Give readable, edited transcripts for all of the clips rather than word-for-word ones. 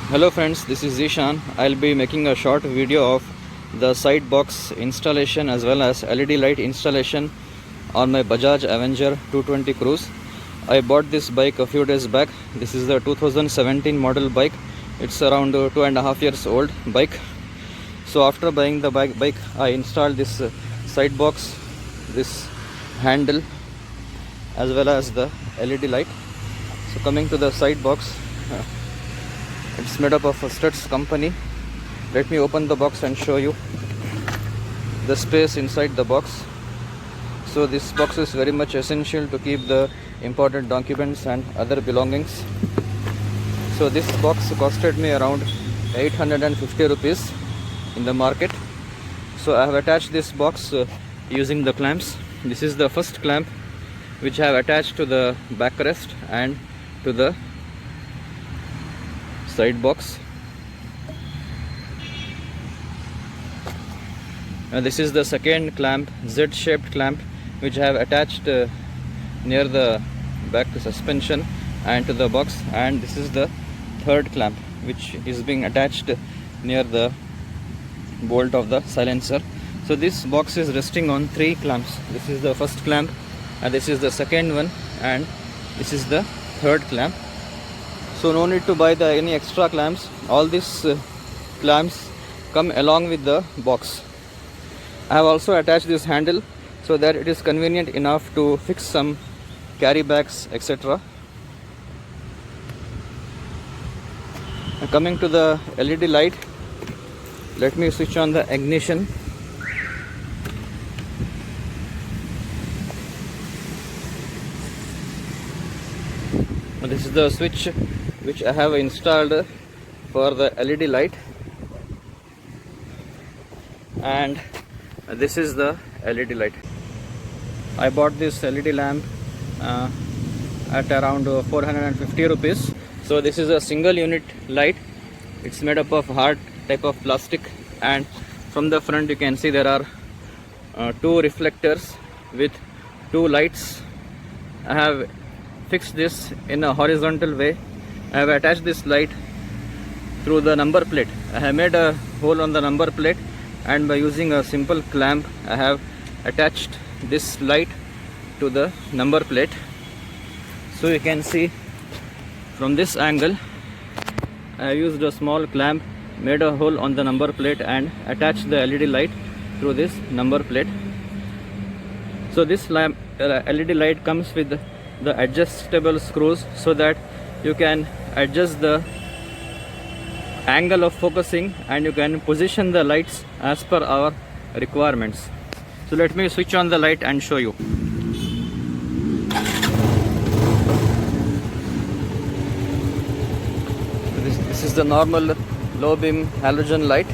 Hello friends, this is Zishan. I'll be making a short video of the side box installation as well as LED light installation on my Bajaj Avenger 220 Cruise. I bought this bike a few days back. This is the 2017 model bike. It's around 2.5 years old bike. So after buying the bike I installed this side box, this handle as well as the LED light. So coming to the side box, it's made up of a Struts company. Let me open the box and show you the space inside the box. So this box is very much essential to keep the important documents and other belongings. So this box costed me around 850 rupees in the market. So I have attached this box using the clamps. This is the first clamp which I have attached to the backrest and to the side box. This is the second clamp, Z-shaped clamp, which I have attached near the back suspension and to the box, and this is the third clamp which is being attached near the bolt of the silencer. So this box is resting on three clamps. This is the first clamp, and this is the second one, and this is the third clamp. So no need to buy any extra clamps. All these clamps come along with the box. I have also attached this handle so that it is convenient enough to fix some carry bags, etc. Coming to the LED light, let me switch on the ignition. This is the switch which I have installed for the LED light, and this is the LED light. I bought this LED lamp at around 450 rupees. So this is a single unit light. It's made up of hard type of plastic, and from the front you can see there are two reflectors with two lights. I have fixed this in a horizontal way. I have attached this light through the number plate. I have made a hole on the number plate, and by using a simple clamp I have attached this light to the number plate. So you can see from this angle I used a small clamp, made a hole on the number plate and attached the LED light through this number plate. So this LED light comes with the adjustable screws so that you can adjust the angle of focusing and you can position the lights as per our requirements. So let me switch on the light and show you. This is the normal low beam halogen light,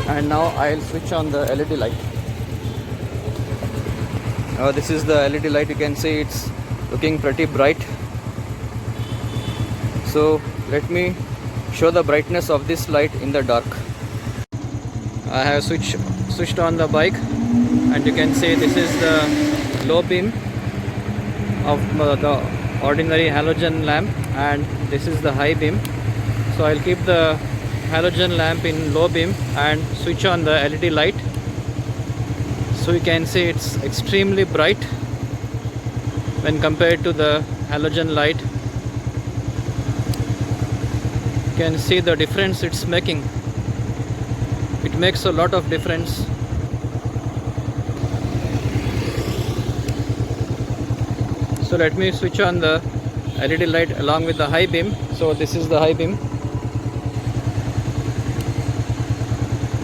and now I'll switch on the LED light. This is the LED light. You can see it's looking pretty bright. So let me show the brightness of this light in the dark. I have switched on the bike, and you can see this is the low beam of the ordinary halogen lamp, and this is the high beam. So I'll keep the halogen lamp in low beam and switch on the LED light. So you can see it's extremely bright when compared to the halogen light. You can see the difference it's making. It makes a lot of difference. So let me switch on the LED light along with the high beam. So this is the high beam.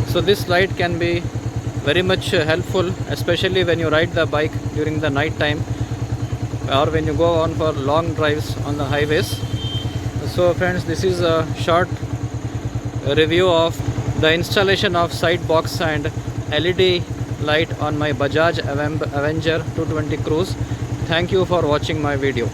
So this light can be very much helpful, especially when you ride the bike during the night time or when you go on for long drives on the highways. So friends, this is a short review of the installation of side box and LED light on my Bajaj Avenger 220 Cruise. Thank you for watching my video.